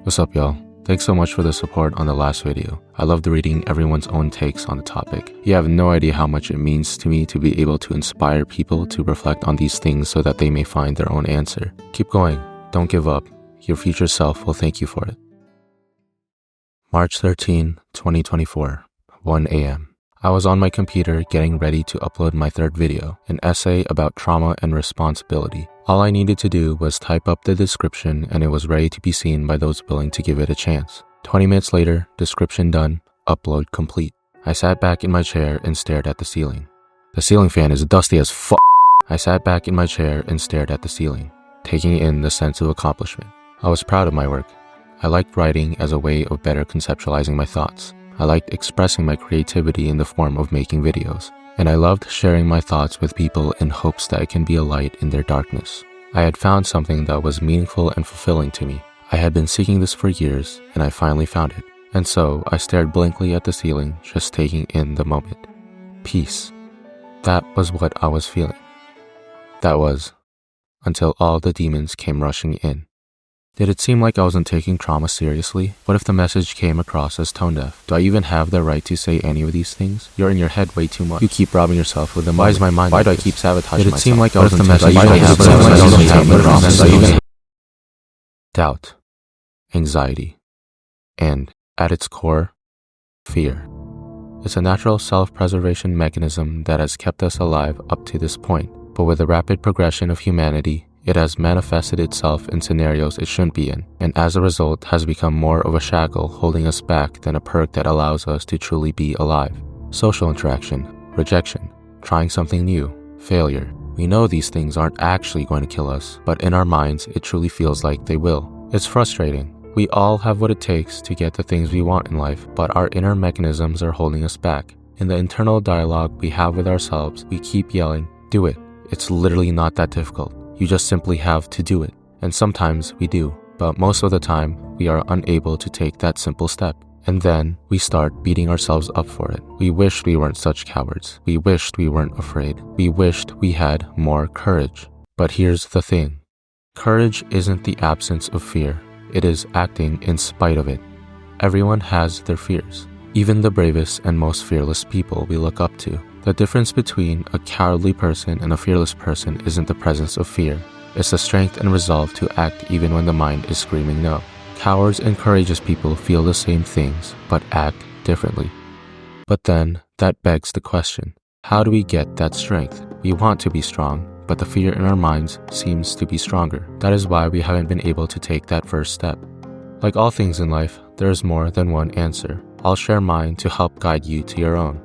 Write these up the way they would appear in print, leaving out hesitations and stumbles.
What's up, y'all? Thanks so much for the support on the last video. I loved reading everyone's own takes on the topic. You have no idea how much it means to me to be able to inspire people to reflect on these things so that they may find their own answer. Keep going. Don't give up. Your future self will thank you for it. March 13, 2024, 1 a.m. I was on my computer getting ready to upload my third video, an essay about trauma and responsibility. All I needed to do was type up the description and it was ready to be seen by those willing to give it a chance. 20 minutes later, description done, upload complete. I sat back in my chair and stared at the ceiling. The ceiling fan is dusty as fuck. I sat back in my chair and stared at the ceiling, taking in the sense of accomplishment. I was proud of my work. I liked writing as a way of better conceptualizing my thoughts. I liked expressing my creativity in the form of making videos, and I loved sharing my thoughts with people in hopes that I can be a light in their darkness. I had found something that was meaningful and fulfilling to me. I had been seeking this for years, and I finally found it. And so I stared blankly at the ceiling, just taking in the moment. Peace. That was what I was feeling. That was, until all the demons came rushing in. Did it seem like I wasn't taking trauma seriously? What if the message came across as tone deaf? Do I even have the right to say any of these things? You're in your head way too much. You keep robbing yourself with them. Why is my mind? Why do I keep sabotaging myself? Did it seem like I wasn't taking trauma? Doubt, anxiety, and at its core, fear. It's a natural self-preservation mechanism that has kept us alive up to this point. But with the rapid progression of humanity, it has manifested itself in scenarios it shouldn't be in, and as a result has become more of a shackle holding us back than a perk that allows us to truly be alive. Social interaction, rejection, trying something new, failure. We know these things aren't actually going to kill us, but in our minds it truly feels like they will. It's frustrating. We all have what it takes to get the things we want in life, but our inner mechanisms are holding us back. In the internal dialogue we have with ourselves, we keep yelling, "Do it. It's literally not that difficult. You just simply have to do it." And sometimes we do, but most of the time we are unable to take that simple step. And then we start beating ourselves up for it. We wished we weren't such cowards. We wished we weren't afraid. We wished we had more courage. But here's the thing. Courage isn't the absence of fear. It is acting in spite of it. Everyone has their fears. Even the bravest and most fearless people we look up to. The difference between a cowardly person and a fearless person isn't the presence of fear. It's the strength and resolve to act even when the mind is screaming no. Cowards and courageous people feel the same things, but act differently. But then, that begs the question, how do we get that strength? We want to be strong, but the fear in our minds seems to be stronger. That is why we haven't been able to take that first step. Like all things in life, there is more than one answer. I'll share mine to help guide you to your own.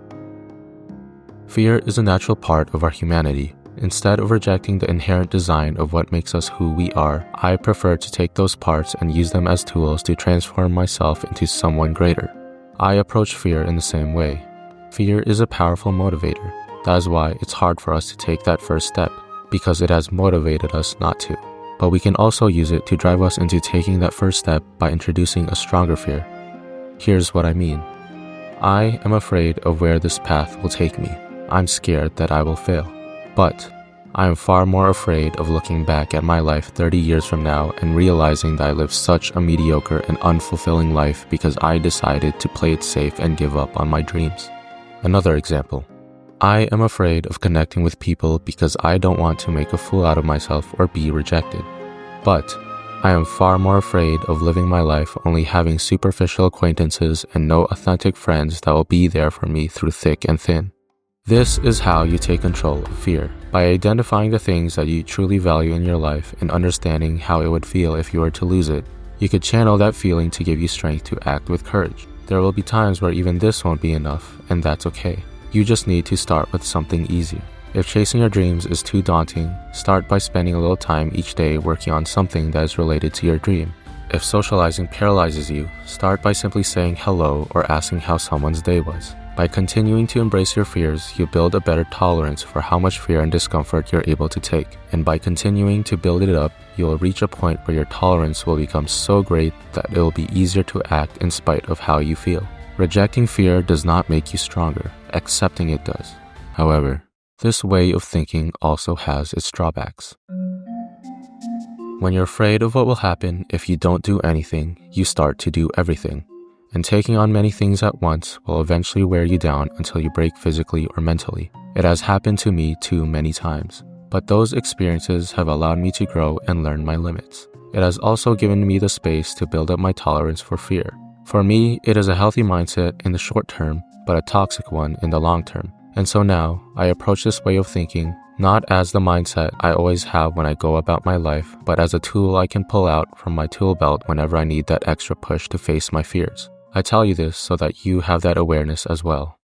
Fear is a natural part of our humanity. Instead of rejecting the inherent design of what makes us who we are, I prefer to take those parts and use them as tools to transform myself into someone greater. I approach fear in the same way. Fear is a powerful motivator. That is why it's hard for us to take that first step, because it has motivated us not to. But we can also use it to drive us into taking that first step by introducing a stronger fear. Here's what I mean. I am afraid of where this path will take me. I'm scared that I will fail. But I am far more afraid of looking back at my life 30 years from now and realizing that I lived such a mediocre and unfulfilling life because I decided to play it safe and give up on my dreams. Another example. I am afraid of connecting with people because I don't want to make a fool out of myself or be rejected. But I am far more afraid of living my life only having superficial acquaintances and no authentic friends that will be there for me through thick and thin. This is how you take control of fear, by identifying the things that you truly value in your life and understanding how it would feel if you were to lose it. You could channel that feeling to give you strength to act with courage. There will be times where even this won't be enough, and that's okay. You just need to start with something easier. If chasing your dreams is too daunting, start by spending a little time each day working on something that is related to your dream. If socializing paralyzes you, start by simply saying hello or asking how someone's day was. By continuing to embrace your fears, you build a better tolerance for how much fear and discomfort you're able to take. And by continuing to build it up, you will reach a point where your tolerance will become so great that it will be easier to act in spite of how you feel. Rejecting fear does not make you stronger, accepting it does. However, this way of thinking also has its drawbacks. When you're afraid of what will happen if you don't do anything, you start to do everything. And taking on many things at once will eventually wear you down until you break physically or mentally. It has happened to me too many times. But those experiences have allowed me to grow and learn my limits. It has also given me the space to build up my tolerance for fear. For me, it is a healthy mindset in the short term, but a toxic one in the long term. And so now, I approach this way of thinking not as the mindset I always have when I go about my life, but as a tool I can pull out from my tool belt whenever I need that extra push to face my fears. I tell you this so that you have that awareness as well.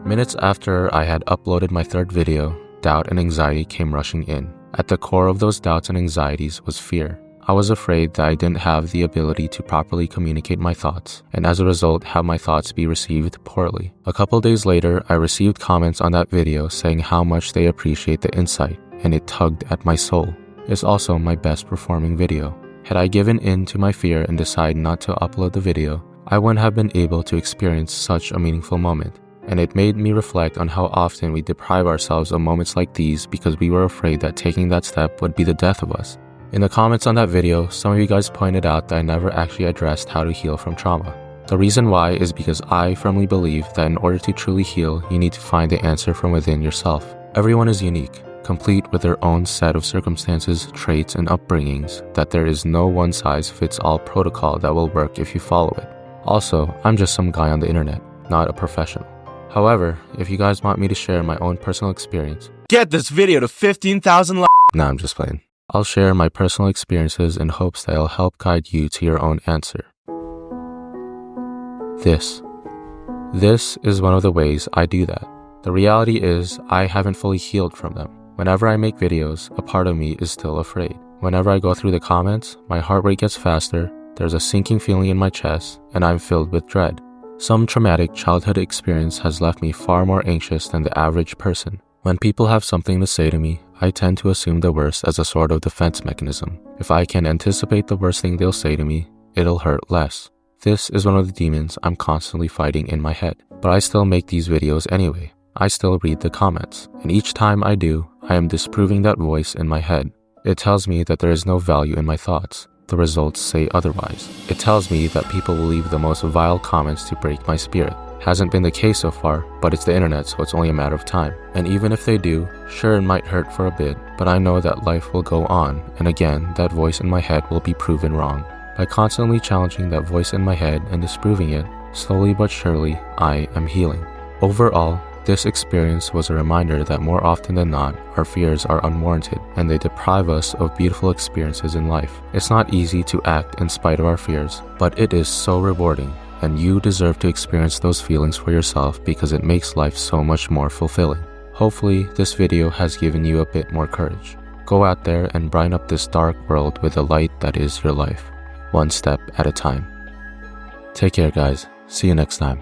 Minutes after I had uploaded my third video, doubt and anxiety came rushing in. At the core of those doubts and anxieties was fear. I was afraid that I didn't have the ability to properly communicate my thoughts, and as a result have my thoughts be received poorly. A couple days later, I received comments on that video saying how much they appreciate the insight, and it tugged at my soul. It's also my best performing video. Had I given in to my fear and decided not to upload the video, I wouldn't have been able to experience such a meaningful moment. And it made me reflect on how often we deprive ourselves of moments like these because we were afraid that taking that step would be the death of us. In the comments on that video, some of you guys pointed out that I never actually addressed how to heal from trauma. The reason why is because I firmly believe that in order to truly heal, you need to find the answer from within yourself. Everyone is unique, complete with their own set of circumstances, traits, and upbringings, that there is no one-size-fits-all protocol that will work if you follow it. Also, I'm just some guy on the internet, not a professional. However, if you guys want me to share my own personal experience, get this video to 15,000 likes. Nah, I'm just playing. I'll share my personal experiences in hopes that it'll help guide you to your own answer. This is one of the ways I do that. The reality is, I haven't fully healed from them. Whenever I make videos, a part of me is still afraid. Whenever I go through the comments, my heart rate gets faster, there's a sinking feeling in my chest, and I'm filled with dread. Some traumatic childhood experience has left me far more anxious than the average person. When people have something to say to me, I tend to assume the worst as a sort of defense mechanism. If I can anticipate the worst thing they'll say to me, it'll hurt less. This is one of the demons I'm constantly fighting in my head. But I still make these videos anyway. I still read the comments, and each time I do, I am disproving that voice in my head. It tells me that there is no value in my thoughts. The results say otherwise. It tells me that people will leave the most vile comments to break my spirit. Hasn't been the case so far, but it's the internet, so it's only a matter of time. And even if they do, sure, it might hurt for a bit, but I know that life will go on, and again, that voice in my head will be proven wrong. By constantly challenging that voice in my head and disproving it, slowly but surely, I am healing. Overall, this experience was a reminder that more often than not, our fears are unwarranted, and they deprive us of beautiful experiences in life. It's not easy to act in spite of our fears, but it is so rewarding. And you deserve to experience those feelings for yourself because it makes life so much more fulfilling. Hopefully, this video has given you a bit more courage. Go out there and brighten up this dark world with the light that is your life, one step at a time. Take care, guys. See you next time.